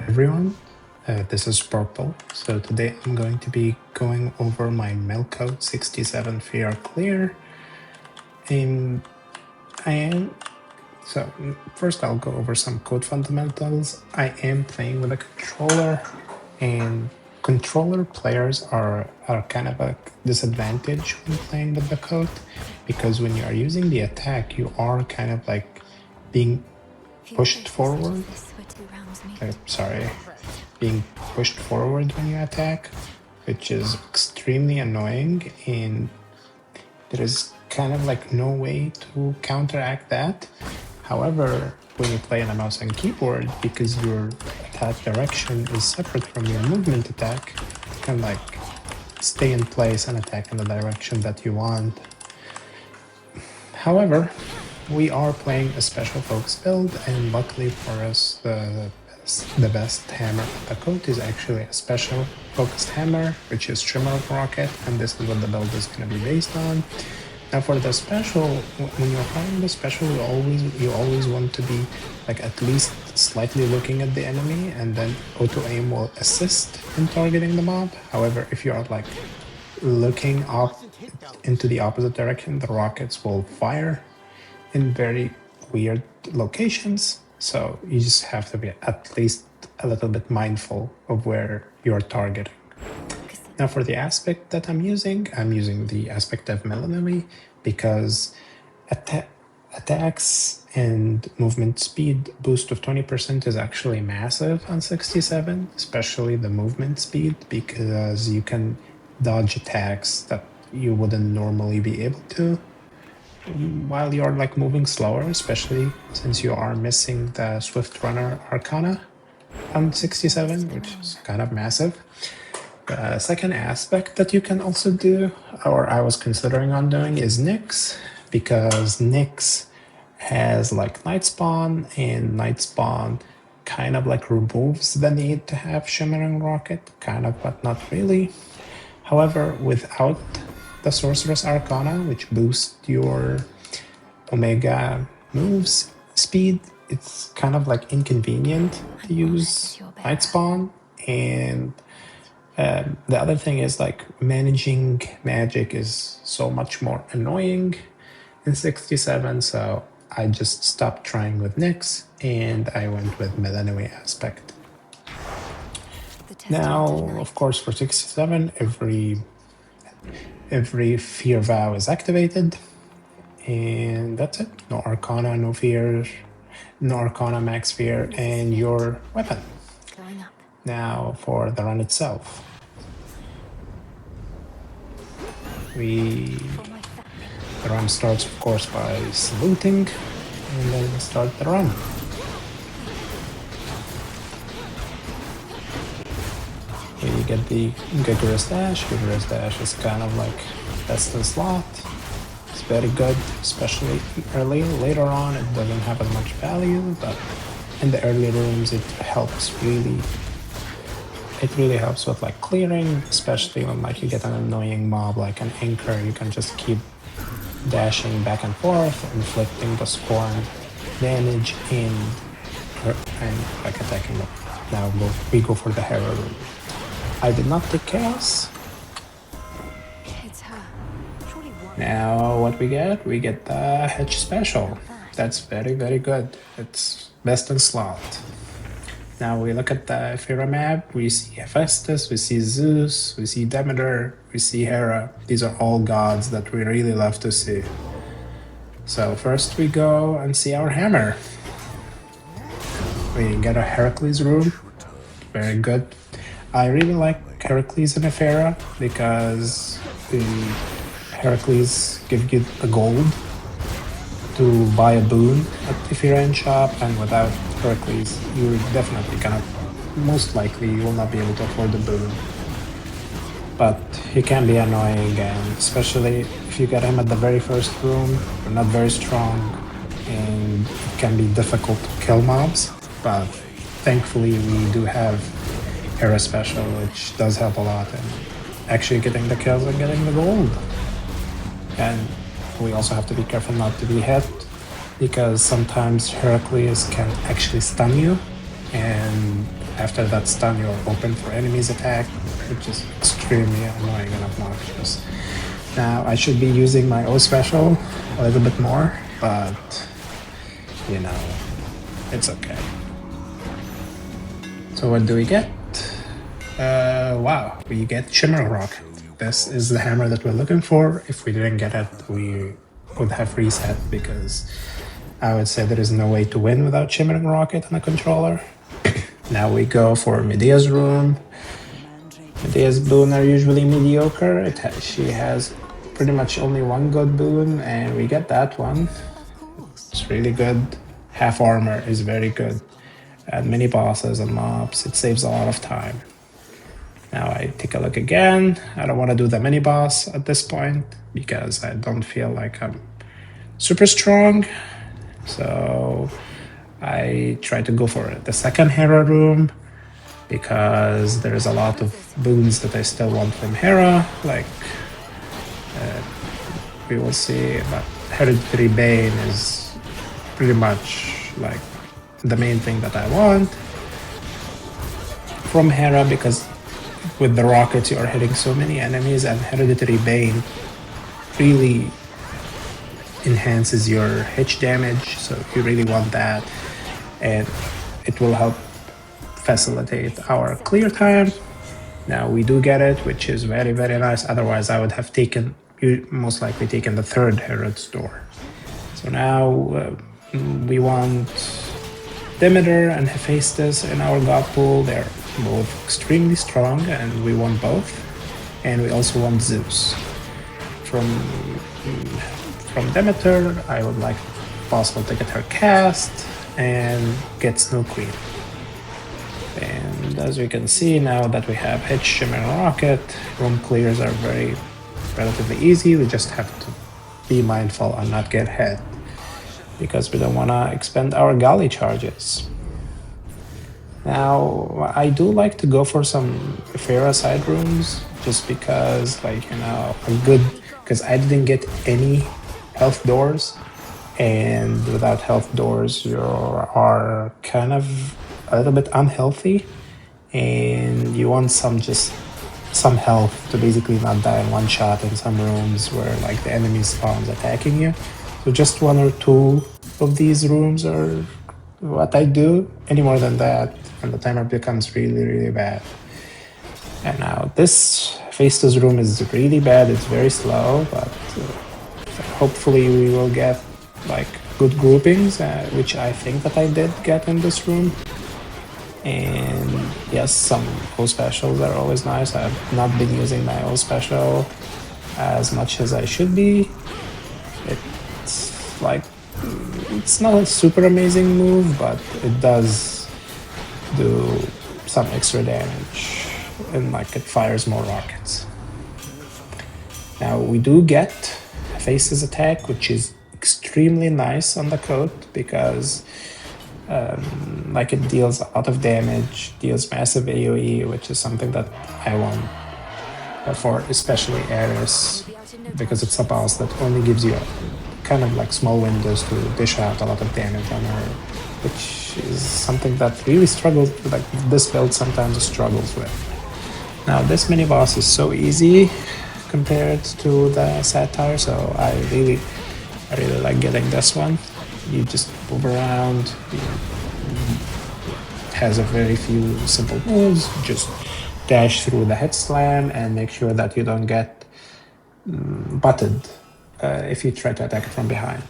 everyone, this is Purple. So today I'm going to be going over my Melcode 67 Fear Clear. First I'll go over some code fundamentals. I am playing with a controller, and controller players are kind of a disadvantage when playing with the code, because when you are using the attack, you are kind of like being pushed forward. Being pushed forward when you attack, which is extremely annoying, and there is kind of like no way to counteract that. However, when you play on a mouse and keyboard, because your attack direction is separate from your movement attack, you can like stay in place and attack in the direction that you want. However, we are playing a special focus build, and luckily for us, the best hammer in the code is actually a special focused hammer, which is Trimmer Rocket, and this is what the build is going to be based on. Now for the special, when you're playing the special, you always want to be like at least slightly looking at the enemy, and then auto aim will assist in targeting the mob. However, if you are like looking up into the opposite direction, the rockets will fire in very weird locations. So you just have to be at least a little bit mindful of where you're targeting. Now for the aspect that I'm using the aspect of Melanome, because attacks and movement speed boost of 20% is actually massive on 67, especially the movement speed, because you can dodge attacks that you wouldn't normally be able to while you're like moving slower, especially since you are missing the Swift Runner Arcana on 67, which is kind of massive. The second aspect that you can also do, or I was considering on doing, is Nyx, because Nyx has like Night Spawn, and Night Spawn kind of like removes the need to have Shimmering Rocket, kind of, but not really. However, without the Sorceress Arcana, which boosts your Omega moves speed, it's kind of like inconvenient to use Night Spawn. And the other thing is like managing magic is so much more annoying in 67, so I just stopped trying with Nyx and I went with Melanome aspect. Now, of course, for 67, every fear vow is activated, and that's it. No Arcana, no fear, no Arcana, max fear, and your weapon. Now for the run itself. The run starts, of course, by saluting, and then we start the run. We get the Vigorous Dash. Vigorous Dash is kind of like best in slot. It's very good, especially early. Later on, it doesn't have as much value, but in the early rooms, it helps really. It really helps with like clearing, especially when like you get an annoying mob like an anchor. You can just keep dashing back and forth, inflicting the scorn damage and like attacking them. Now we go for the Hera room. I did not take Chaos. Now what we get? We get the Hedge Special. That's very, very good. It's best in slot. Now we look at the Ephyra map. We see Hephaestus, we see Zeus, we see Demeter, we see Hera. These are all gods that we really love to see. So first we go and see our hammer. We get a Heracles room. Very good. I really like Heracles and Ephyra because the Heracles give you a gold to buy a boon at the Ephyra shop, and without Heracles, you're definitely gonna, most likely, you will not be able to afford the boon. But he can be annoying, and especially if you get him at the very first room, you're not very strong, and it can be difficult to kill mobs. But thankfully, we do have Eris special, which does help a lot in actually getting the kills and getting the gold. And we also have to be careful not to be hit, because sometimes Heracles can actually stun you, and after that stun, you're open for enemies attack, which is extremely annoying and obnoxious. Now, I should be using my O special a little bit more, but, you know, it's okay. So what do we get? Wow, we get Shimmering Rocket. This is the hammer that we're looking for. If we didn't get it, we would have reset, because I would say there is no way to win without Shimmering Rocket on a controller. Now we go for Medea's room. Medea's boon are usually mediocre. She has pretty much only one good boon, and we get that one. It's really good. Half armor is very good. And mini bosses and mobs, it saves a lot of time. Now I take a look again. I don't want to do the mini boss at this point because I don't feel like I'm super strong. So I try to go for the second Hera room because there's a lot of boons that I still want from Hera. Like, we will see, but Hereditary Bane is pretty much like the main thing that I want from Hera, because with the rockets you are hitting so many enemies, and Hereditary Bane really enhances your hit damage, so you really want that, and it will help facilitate our clear time. Now we do get it, which is very, very nice. Otherwise I would have most likely taken the third Herod's door. So now we want Demeter and Hephaestus in our god pool. They're both extremely strong, and we want both. And we also want Zeus. From Demeter, I would like, if possible, to get her cast and get Snow Queen. And as we can see, now that we have Hit, Shimmer, and Rocket, room clears are relatively easy. We just have to be mindful and not get hit, because we don't want to expend our galley charges. Now, I do like to go for some Ephyra side rooms, just because, like, you know, because I didn't get any health doors, and without health doors, you are kind of a little bit unhealthy, and you want some health to basically not die in one shot in some rooms where, like, the enemy spawns attacking you. So just one or two of these rooms are what I do. Any more than that, and the timer becomes really, really bad. And now this Hephaestus room is really bad. It's very slow, but hopefully we will get like good groupings, which I think that I did get in this room. And yes, some O specials are always nice. I've not been using my O special as much as I should be. It's not a super amazing move, but it does do some extra damage, and like it fires more rockets. Now we do get Hephaestus attack, which is extremely nice on the coat, because like it deals a lot of damage, deals massive AoE, which is something that I want for especially Eris, because it's a boss that only gives you kind of like small windows to dish out a lot of damage on her, which is something that really struggles, like this build sometimes struggles with. Now this mini boss is so easy compared to the satire, so I really like getting this one. You just move around, it has a very few simple moves. Just dash through the head slam and make sure that you don't get butted if you try to attack it from behind.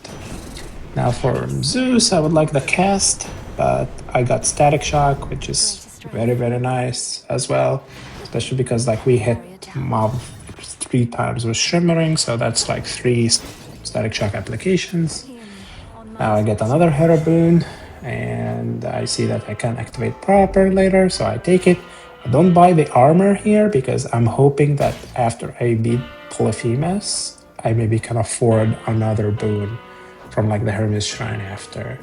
Now for Zeus, I would like the cast, but I got Static Shock, which is very, very nice as well, especially because like we hit mob 3 times with Shimmering, so that's like 3 Static Shock applications. Now I get another Hera boon, and I see that I can activate Proper later, so I take it. I don't buy the armor here because I'm hoping that after I beat Polyphemus, I maybe can afford another boon from like the Hermes Shrine after.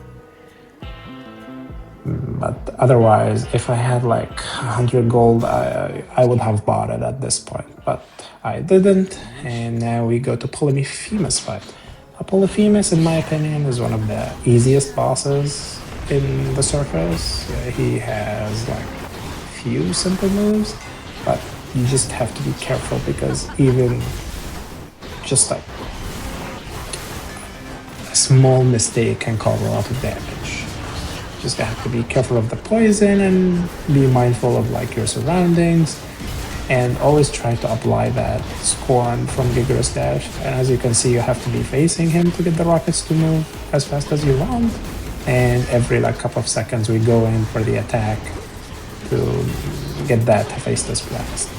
But otherwise, if I had like 100 gold, I would have bought it at this point, but I didn't. And now we go to Polyphemus fight. Polyphemus, in my opinion, is one of the easiest bosses in the surface. He has like few simple moves, but you just have to be careful because even just like a small mistake can cause a lot of damage. Just have to be careful of the poison and be mindful of like your surroundings, and always try to apply that scorn from Vigorous Dash. And as you can see, you have to be facing him to get the rockets to move as fast as you want. And every like couple of seconds we go in for the attack to get that Hephaestus Blast.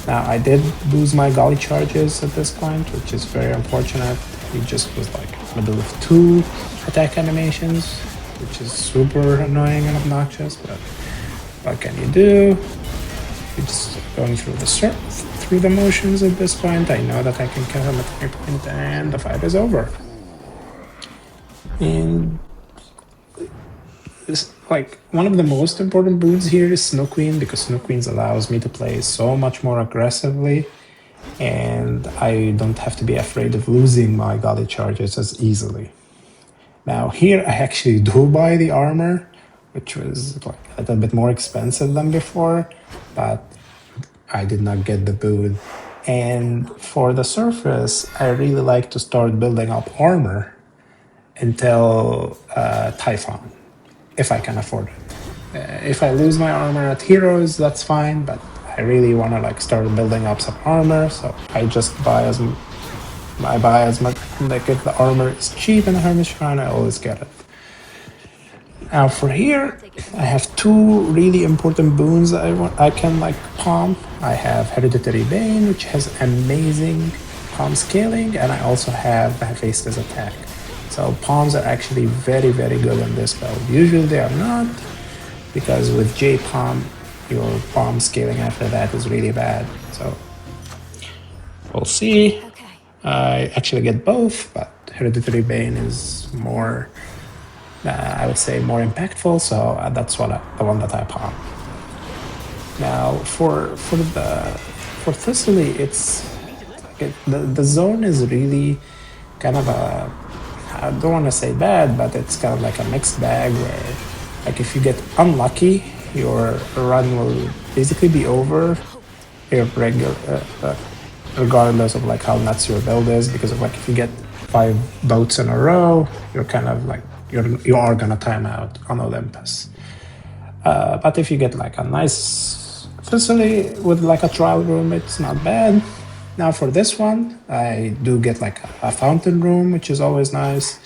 Now I did lose my Golly charges at this point, which is very unfortunate. He just was like middle of 2 attack animations, which is super annoying and obnoxious, but what can you do? You're just going through the motions at this point. I know that I can kill him at any point and the fight is over. And like one of the most important boons here is Snow Queen, because Snow Queen allows me to play so much more aggressively, and I don't have to be afraid of losing my Golly charges as easily. Now here I actually do buy the armor, which was like a little bit more expensive than before, but I did not get the boon. And for the surface, I really like to start building up armor until Typhon, if I can afford it. If I lose my armor at heroes, that's fine, but I really want to like start building up some armor, so I just buy as much. Like if the armor is cheap in a Hermes Shrine, I always get it. Now for here, I have 2 really important boons I can like palm. I have Hereditary Bane, which has amazing palm scaling, and I also have Hephaestus attack. So palms are actually very, very good in this build. Usually they are not, because with J palm, your palm scaling after that is really bad. So we'll see. I actually get both, but Hereditary Bane is more, I would say, more impactful, so that's the one that I palm. Now for Thessaly, the zone is really kind of a, I don't want to say bad, but it's kind of like a mixed bag where, like, if you get unlucky, your run will basically be over regardless of like how nuts your build is, because of like if you get 5 boats in a row, you're kind of like you are gonna time out on Olympus. But if you get like a nice facility with like a trial room, it's not bad. Now for this one, I do get like a fountain room, which is always nice,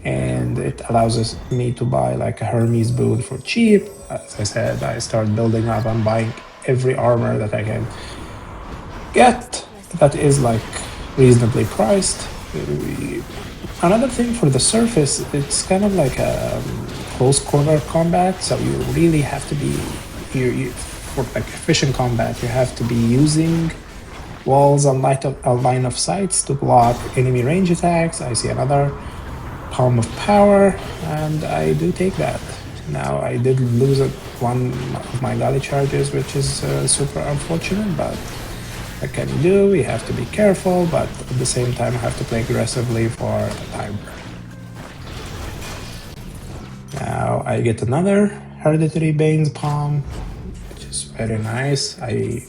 and it allows me to buy like a Hermes boon for cheap. As I said, I start building up. I'm buying every armor that I can get that is like reasonably priced. Another thing for the surface, it's kind of like a close quarter combat, so you really have to be for like efficient combat. You have to be using walls and a line of sights to block enemy range attacks. I see another Palm of Power, and I do take that. Now I did lose one of my Golly charges, which is super unfortunate, but what can you do? We have to be careful, but at the same time I have to play aggressively for the timer. Now I get another Hereditary Bane's Palm, which is very nice.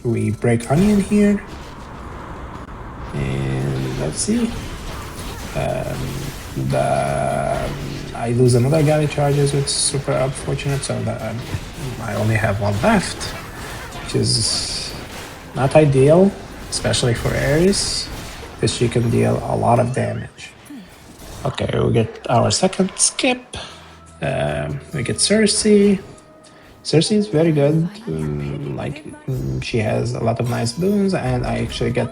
We break Onion here, and let's see. I lose another Golly charges, which is super unfortunate, so that I only have one left, which is not ideal, especially for Eris, because she can deal a lot of damage. Okay, we get our second skip. We get Cersei. Cersei is very good. She has a lot of nice boons, and I actually get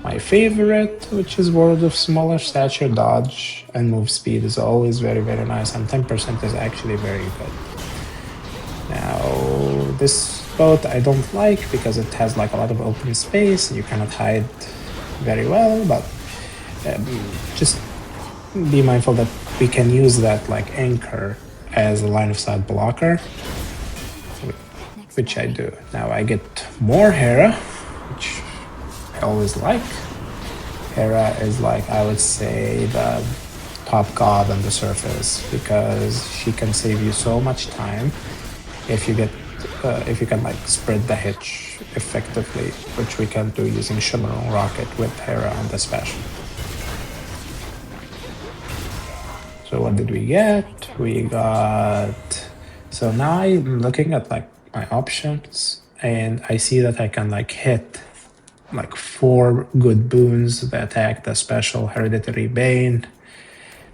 my favorite, which is World of Smaller Stature. Dodge and move speed is always very, very nice, and 10% is actually very good. Now, this boat I don't like because it has like a lot of open space. You cannot hide very well, but just be mindful that we can use that like anchor as a line of sight blocker, which I do. Now I get more Hera, which I always like. Hera is like, I would say, the top god on the surface, because she can save you so much time. If you get if you can like spread the hitch effectively, which we can do using Shimmering Rocket with Hera and the special. So what did we get? We got... So now I'm looking at like my options, and I see that I can like hit like 4 good boons that attack the special Hereditary Bane.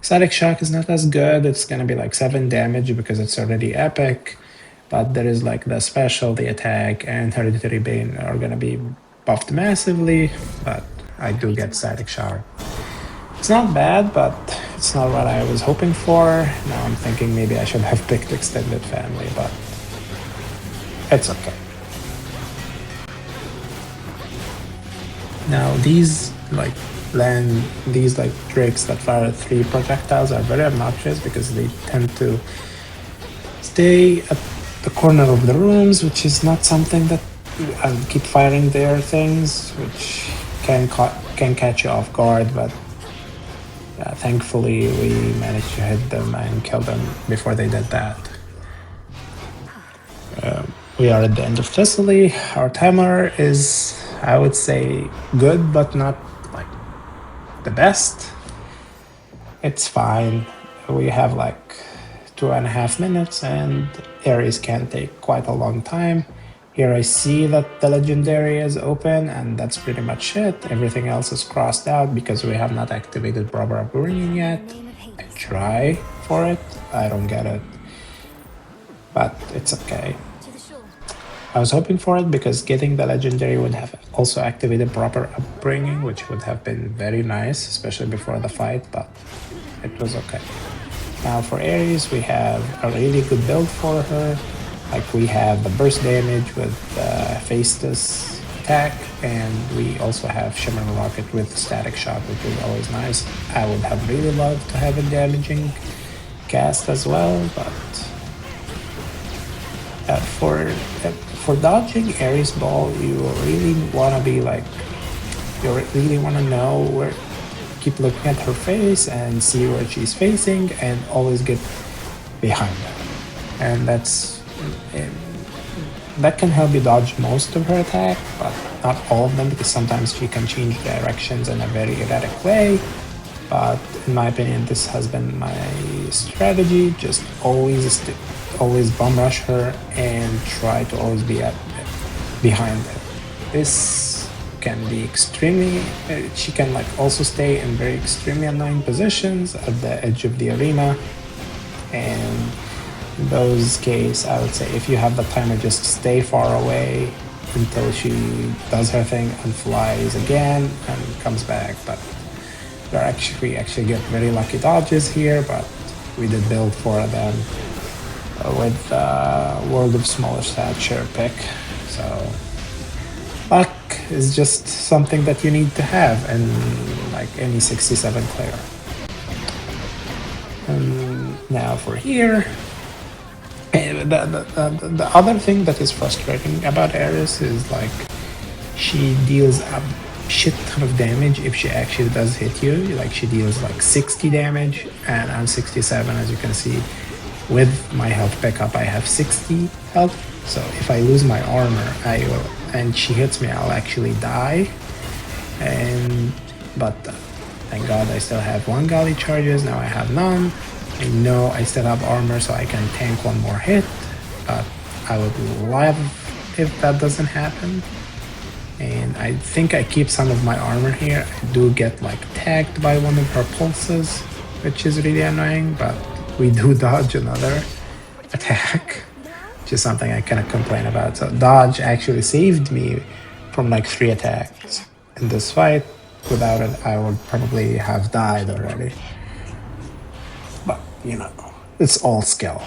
Static Shock is not as good. It's gonna be like 7 damage because it's already epic. But there is like the special, the attack, and Hereditary Bane are gonna be buffed massively. But I do get Static Shock. It's not bad, but it's not what I was hoping for. Now I'm thinking maybe I should have picked Extended Family, but it's okay. Now these like drakes that fire 3 projectiles are very obnoxious because they tend to stay at the corner of the rooms, which is not something that I'll keep firing their things, which can catch you off guard. But yeah, thankfully we managed to hit them and kill them before they did that. We are at the end of Thessaly. Our timer is, I would say, good, but not like the best. It's fine. We have like 2.5 minutes, and Eris can take quite a long time. Here I see that the legendary is open, and that's pretty much it. Everything else is crossed out because we have not activated proper upbringing yet. I try for it, I don't get it, but it's okay. I was hoping for it because getting the legendary would have also activated proper upbringing, which would have been very nice, especially before the fight, but it was okay. Now for Eris, we have a really good build for her. Like we have the burst damage with Hephaestus attack, and we also have Shimmering Rocket with Static Shock, which is always nice. I would have really loved to have a damaging cast as well, but for dodging Eris Ball, you really want to be like, you really want to know where, keep looking at her face and see where she's facing, and always get behind her. And that can help you dodge most of her attack, but not all of them, because sometimes she can change directions in a very erratic way. But in my opinion, this has been my strategy. Just always bum rush her and try to always be behind her. This can be extremely, she can like also stay in very extremely annoying positions at the edge of the arena, and in those cases I would say if you have the timer, just stay far away until she does her thing and flies again and comes back. But we actually get very lucky dodges here, but we did build for them with World of Smaller Stature pick. So luck is just something that you need to have in like any 67 player. And now for here, the other thing that is frustrating about Eris is like she deals a shit ton of damage if she actually does hit you. Like she deals like 60 damage, and I'm 67, as you can see. With my health pickup, I have 60 health. So if I lose my armor, and she hits me, I'll actually die. But thank God I still have 1 Galley charges. Now I have none. I know I still have armor, so I can tank 1 more hit. But I would love if that doesn't happen. And I think I keep some of my armor here. I do get like tagged by one of her pulses, which is really annoying, but we do dodge another attack, which is something I cannot complain about. So dodge actually saved me from like 3 attacks in this fight. Without it, I would probably have died already. But you know, it's all skill.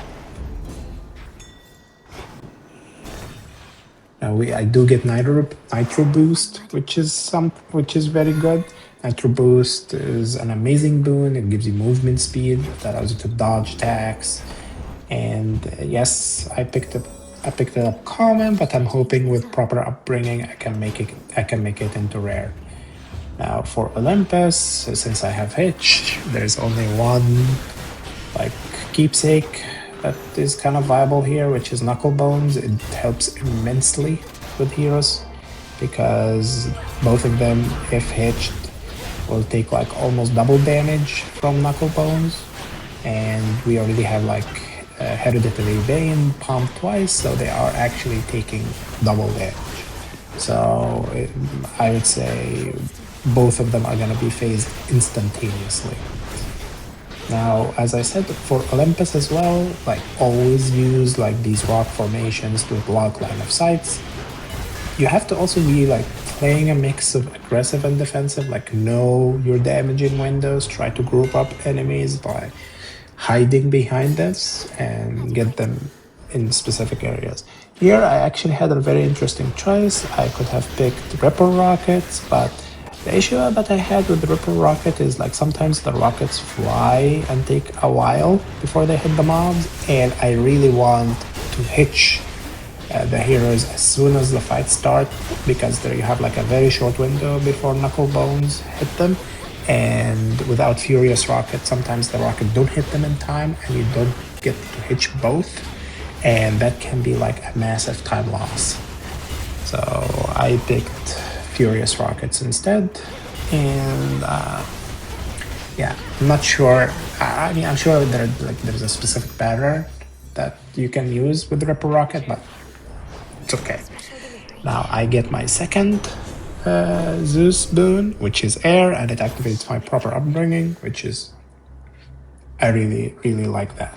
Now I do get Nitro Boost, which is very good. Nitro Boost is an amazing boon. It gives you movement speed that allows you to dodge attacks. And yes, I picked it up common, but I'm hoping with proper upbringing I can make it into rare. Now for Olympus, since I have Hitch, there's only one like keepsake that is kind of viable here, which is Knucklebones. It helps immensely with heroes because both of them, if hitched, will take like almost double damage from Knucklebones. And we already have like Hereditary Bane pumped twice, so they are actually taking double damage. So I would say both of them are going to be phased instantaneously. Now, as I said, for Olympus as well, like always use like these rock formations to block line of sights. You have to also be like playing a mix of aggressive and defensive, like know your damaging windows, try to group up enemies by hiding behind this and get them in specific areas. Here I actually had a very interesting choice. I could have picked Ripper Rockets, but the issue that I had with the Ripper Rocket is like sometimes the rockets fly and take a while before they hit the mobs, and I really want to hitch the heroes as soon as the fight starts, because there you have like a very short window before Knucklebones hit them, and without Furious Rocket sometimes the rocket don't hit them in time and you don't get to hitch both, and that can be like a massive time loss. So I picked Furious Rockets instead, and yeah, I'm not sure. I mean, I'm sure there's a specific pattern that you can use with the Ripper Rocket, but it's okay. Now I get my second Zeus boon, which is air, and it activates my proper upbringing, which is, I really like that.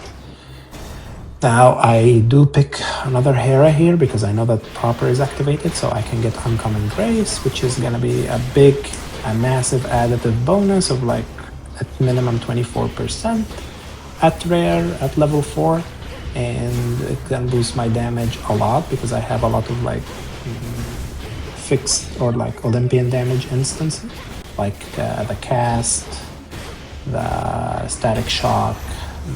Now I do pick another Hera here because I know that proper is activated, so I can get Uncommon Grace, which is gonna be a massive additive bonus of like at minimum 24%, at rare, at level 4, and it can boost my damage a lot because I have a lot of like fixed or like Olympian damage instances, like the cast, the static shock,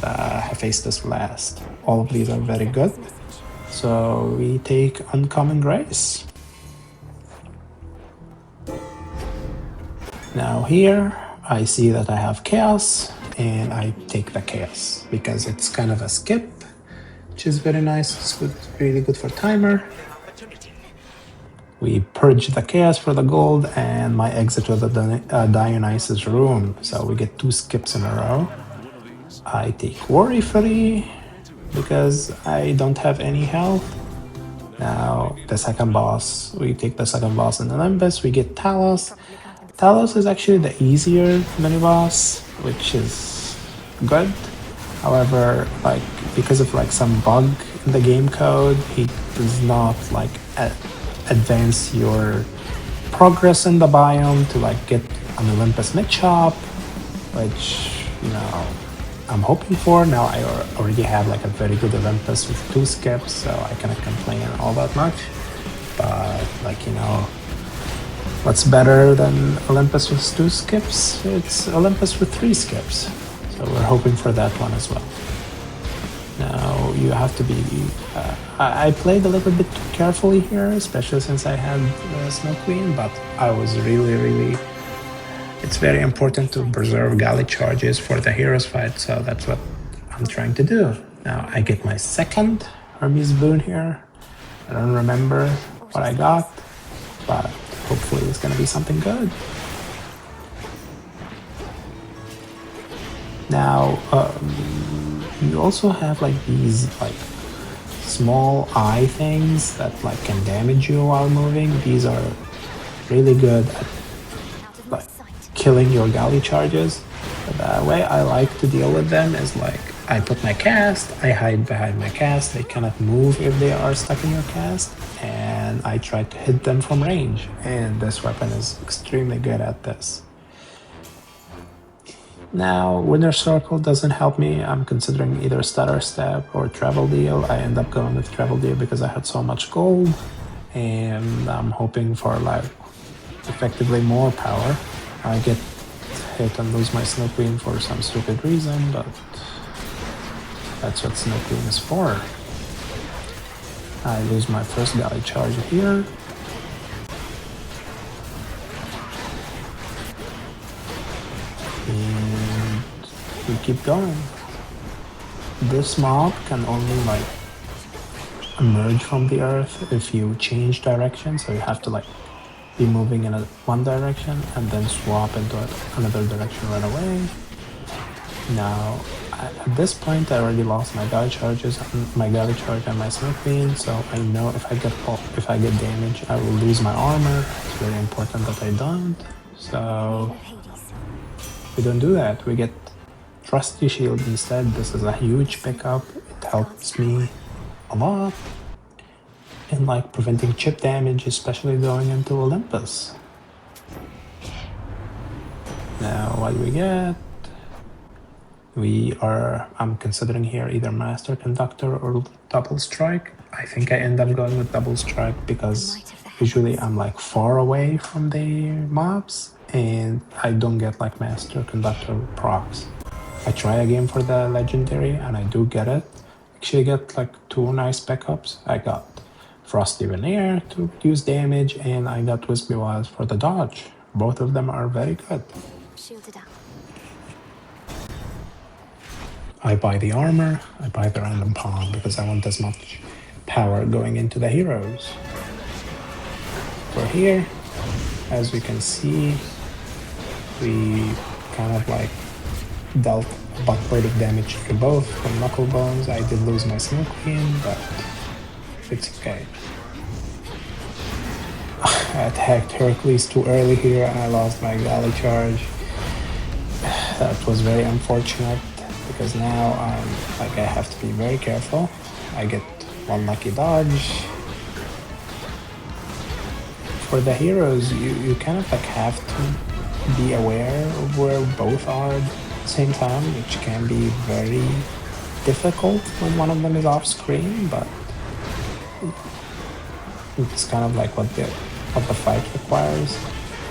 the Hephaestus Blast. All of these are very good. So we take Uncommon Grace. Now here I see that I have Chaos, and I take the Chaos because it's kind of a skip, which is very nice. It's good, really good for timer. We purge the Chaos for the gold, and my exit to the Dionysus room. So we get 2 skips in a row. I take Worry Free because I don't have any health. Now the second boss, we take the second boss in Olympus, we get Talos. Talos is actually the easier mini-boss, which is good. However, like because of like some bug in the game code, he does not like advance your progress in the biome to like get an Olympus mid-shop, which, you know, I'm hoping for. Now I already have like a very good Olympus with 2 skips, so I cannot complain all that much. But like, you know, what's better than Olympus with 2 skips? It's Olympus with 3 skips. So we're hoping for that one as well. Now you have to be... I played a little bit too carefully here, especially since I had Snow Queen, but I was really... It's very important to preserve galley charges for the heroes fight, so that's what I'm trying to do. Now I get my second Hermes boon here. I don't remember what I got, but hopefully it's gonna be something good. Now, you also have like these like small eye things that like can damage you while moving. These are really good at like killing your galley charges. The way I like to deal with them is like I put my cast, I hide behind my cast, they cannot move if they are stuck in your cast, and I try to hit them from range, and this weapon is extremely good at this. Now, Winner Circle doesn't help me. I'm considering either Stutter Step or Travel Deal. I end up going with Travel Deal because I had so much gold, and I'm hoping for like effectively more power. I get hit and lose my Snow Queen for some stupid reason, but that's what Snow Queen is for. I lose my first galley charge here. And we keep going. this mob can only like emerge from the earth if you change direction, so you have to like be moving in one direction and then swap into another direction right away. Now, at this point, I already lost my Galley charges, my Galley charge and my Smoke Queen, so I know if I get damage, I will lose my armor. It's very important that I don't. So we don't do that. We get Trusty Shield instead. This is a huge pickup. It helps me a lot in like preventing chip damage, especially going into Olympus. Now, what do we get? I'm considering here either Master Conductor or Double Strike. I think I end up going with Double Strike because usually I'm like far away from the mobs and I don't get like Master Conductor procs. I try again for the Legendary and I do get it. Actually get like 2 nice pickups. I got Frosty Veneer to use damage and I got Wispy Wilds for the dodge. Both of them are very good. Shielded up. I buy the armor, I buy the random pawn because I want as much power going into the heroes. For here, as we can see, we kind of like dealt buttload of damage to both from Knuckle Bones. I did lose my Smoke Queen, but it's okay. I attacked Heracles too early here and I lost my Galley charge. That was very unfortunate. Because now I have to be very careful. I get 1 lucky dodge. For the heroes, you kind of like have to be aware of where both are at the same time, which can be very difficult when one of them is off screen, but it's kind of like what the fight requires.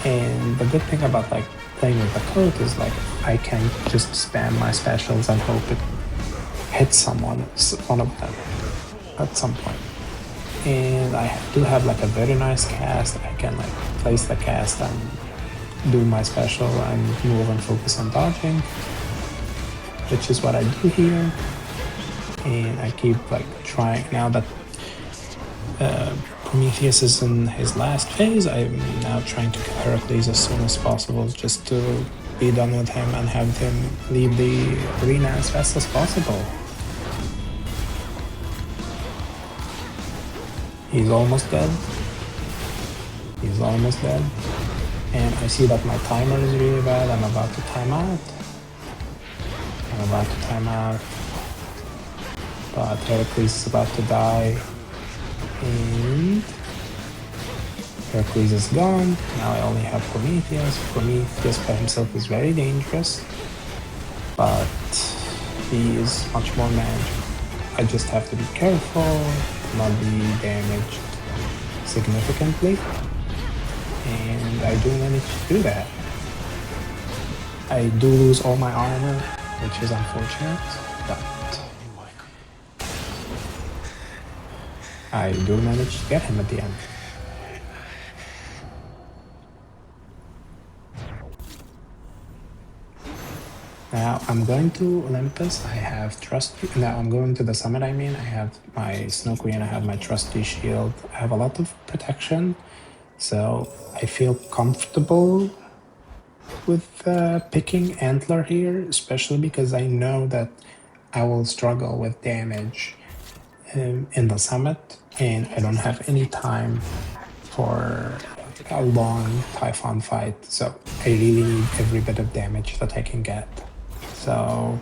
And the good thing about like playing with the coat is like I can just spam my specials and hope it hits one of them at some point. And I do have like a very nice cast. I can like place the cast and do my special and move and focus on dodging, which is what I do here. And I keep like trying now that Prometheus is in his last phase. I'm now trying to kill Heracles as soon as possible just to be done with him and have him leave the arena as fast as possible. He's almost dead. He's almost dead. And I see that my timer is really bad. I'm about to time out. But Heracles is about to die. And Heracles is gone. Now I only have Prometheus. Prometheus by himself is very dangerous, but he is much more manageable. I just have to be careful to not be damaged significantly, and I do manage to do that. I do lose all my armor, which is unfortunate, but I do manage to get him at the end. Now I'm going to Olympus. I have Trusty. Now I'm going to the summit. I have my Snow Queen. I have my Trusty Shield. I have a lot of protection, so I feel comfortable with picking Antler here, especially because I know that I will struggle with damage in the summit, and I don't have any time for a long Typhon fight, so I really need every bit of damage that I can get. So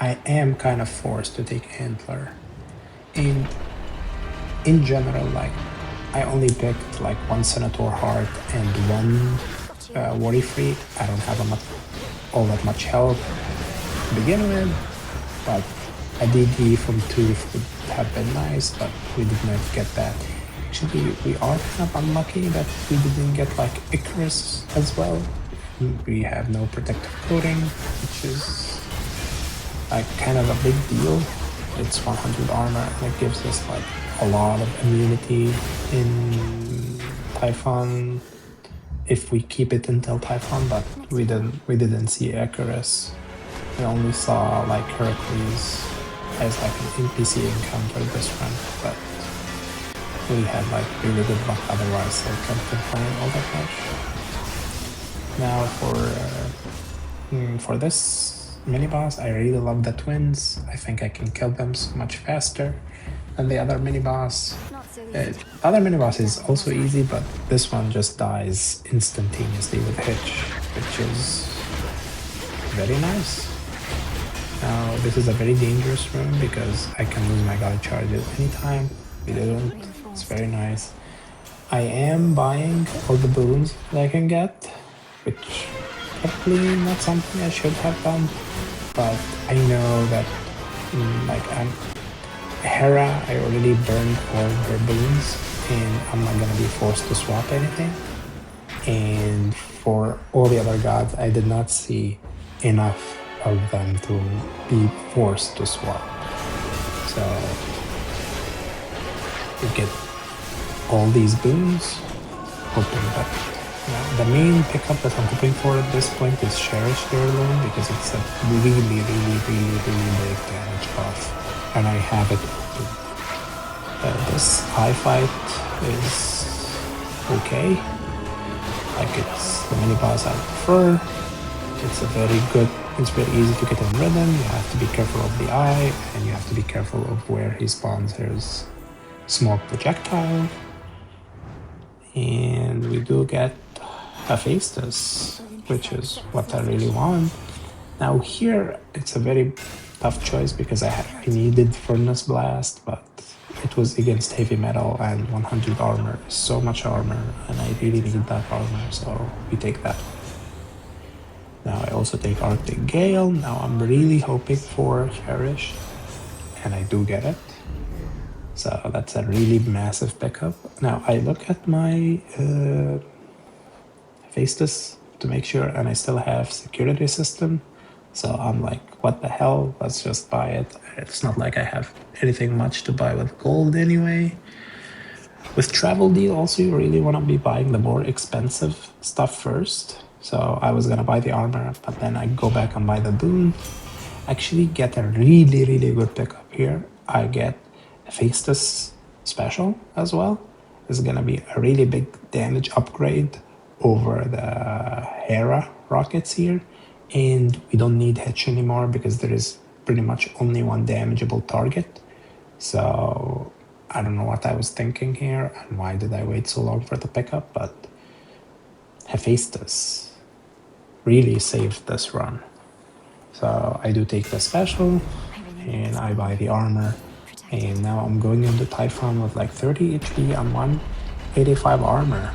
I am kind of forced to take Antler. And in general, like I only picked like 1 Senator Heart and 1 Worry Free. I don't have all that much health to begin with, but a DD from 2 would have been nice, but we did not get that. Actually, we are kind of unlucky that we didn't get like Icarus as well. We have no protective coating, which is like kind of a big deal. It's 100 armor and it gives us like a lot of immunity in Typhon if we keep it until Typhon, but we didn't see Icarus. We only saw like Heracles as like an NPC encounter this run, but we had like really good luck otherwise, so I can't complain all that much. Now for this mini boss, I really love the twins. I think I can kill them so much faster than the other mini boss. The other mini boss is also easy, but this one just dies instantaneously with Hitch, which is very nice. Now this is a very dangerous room because I can lose my god charge at any time. We didn't. It's very nice. I am buying all the boons that I can get, which probably not something I should have done, but I know that Hera, I already burned all her boons and I'm not gonna be forced to swap anything. And for all the other gods, I did not see enough of them to be forced to swap. So you get all these boons, hoping that the main pickup that I'm hoping for at this point is Cherish Heirloom because it's a really big damage buff, and I have it open. This high fight is okay. Like it's the mini boss I prefer. It's very easy to get in rhythm. You have to be careful of the eye, and you have to be careful of where he spawns his smoke projectile. And we do get Hephaestus, which is what I really want. Now here, it's a very tough choice because I needed Furnace Blast, but it was against heavy metal and 100 armor, so much armor, and I really need that armor, so we take that. Now I also take Arctic Gale. Now I'm really hoping for Cherish, and I do get it. So that's a really massive pickup. Now I look at my Hephaestus to make sure, and I still have security system. So I'm like, what the hell? Let's just buy it. It's not like I have anything much to buy with gold anyway. With travel deal, also you really want to be buying the more expensive stuff first. So I was gonna buy the armor, but then I go back and buy the boon. Actually get a really good pickup here. I get Hephaestus special as well. It's gonna be a really big damage upgrade over the Hera rockets here, and we don't need Hitch anymore because there is pretty much only one damageable target. So I don't know what I was thinking here and why did I wait so long for the pickup, but Hephaestus really saved this run. So I do take the special and I buy the armor, and now I'm going into Typhon with like 30 HP and 185 armor,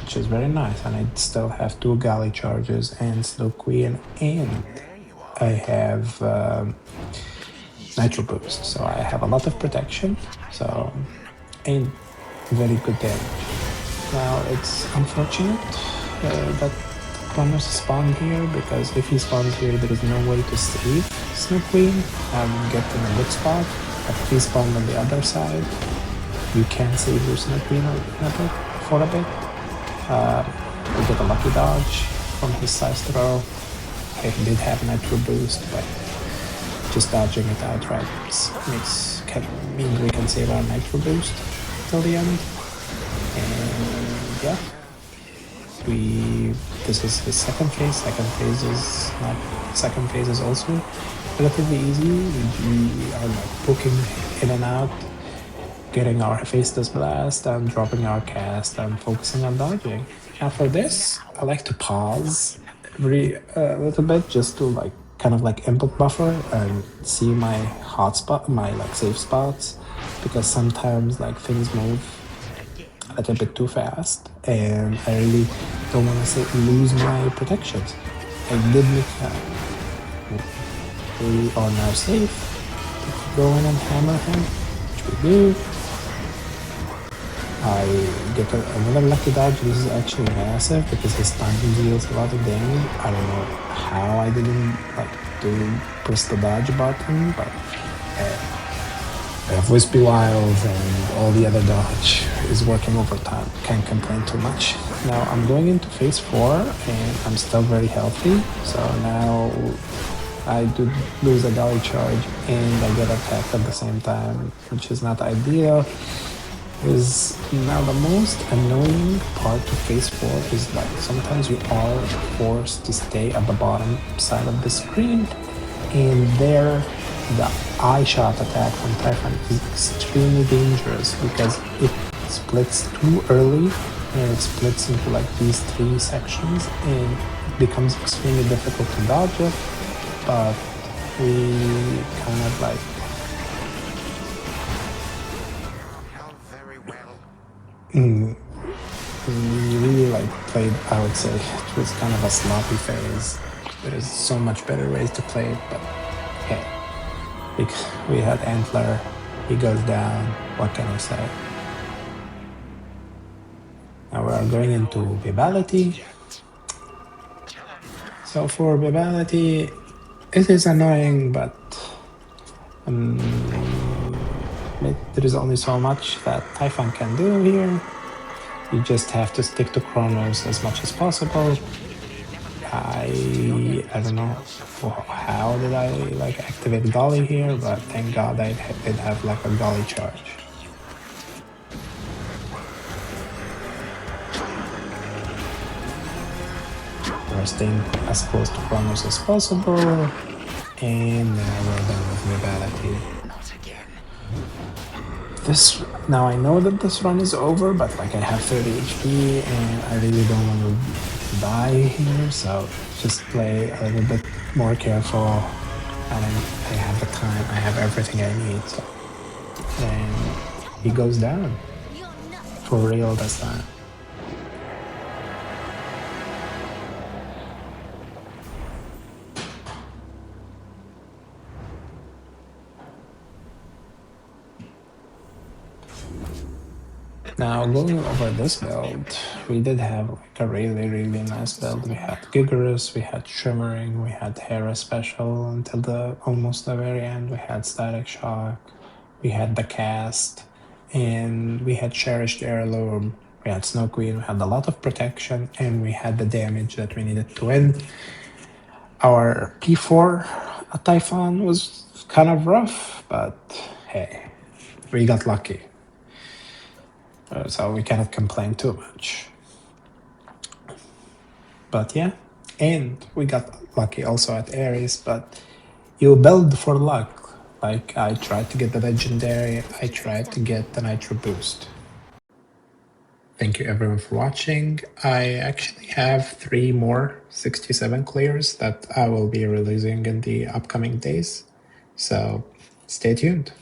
which is very nice, and I still have 2 galley charges and Snow Queen, and I have Nitro Boost, so I have a lot of protection, so and very good damage. Now it's unfortunate that Prometheus spawned here, because if he spawns here there is no way to save Snow Queen and get in a good spot. But if he spawned on the other side, you can save your Snow Queen for a bit. We get a lucky dodge from his size throw. He did have Nitro Boost, but just dodging it outright means we can save our Nitro Boost till the end. And yeah, this is his second phase. Second phase is also relatively easy. We are like poking in and out, getting our Hephaestus Blast and dropping our cast and focusing on dodging. Now for this, I like to pause every little bit just to like kind of like input buffer and see my hotspot, my like safe spots, because sometimes like things move a little bit too fast and I really don't want to lose my protections. I did make we are now safe. Go in and hammer him, which we do. I get another lucky dodge. This is actually massive because his timing deals a lot of damage. I don't know how I didn't press the dodge button, but Wispy Wilds and all the other dodge is working overtime. Can't complain too much. Now I'm going into phase 4 and I'm still very healthy. So now I do lose a galley charge and I get attacked at the same time, which is not ideal. Is now the most annoying part of phase 4 is that sometimes you are forced to stay at the bottom side of the screen, and there the eye shot attack from Typhon is extremely dangerous because it splits too early and it splits into like these 3 sections and it becomes extremely difficult to dodge it, but we kind of like we really like played, I would say it was kind of a sloppy phase. There's so much better ways to play it, but hey, we had Antler, he goes down, what can I say? Now we are going into Bibality. So for Bibality, it is annoying, but there is only so much that Typhon can do here. You just have to stick to Chronos as much as possible. I don't know how did I like activate Golly here, but thank God I did have like a Golly charge. We're staying as close to Chronos as possible, and now we're done with Vitality. Now I know that this run is over, but like I have 30 HP and I really don't want to die here, so just play a little bit more careful, and I have the time, I have everything I need, so. And he goes down. For real this time. Now, going over this build, we did have like a really nice build. We had Gigerous, we had Shimmering, we had Hera Special until almost the very end. We had Static Shock, we had the Cast, and we had Cherished Heirloom, we had Snow Queen, we had a lot of protection, and we had the damage that we needed to win. Our P4 Typhon was kind of rough, but hey, we got lucky. So we cannot complain too much. But yeah, and we got lucky also at Eris, but you build for luck. Like I tried to get the legendary, I tried to get the nitro boost. Thank you everyone for watching. I actually have 3 more 67 clears that I will be releasing in the upcoming days. So stay tuned.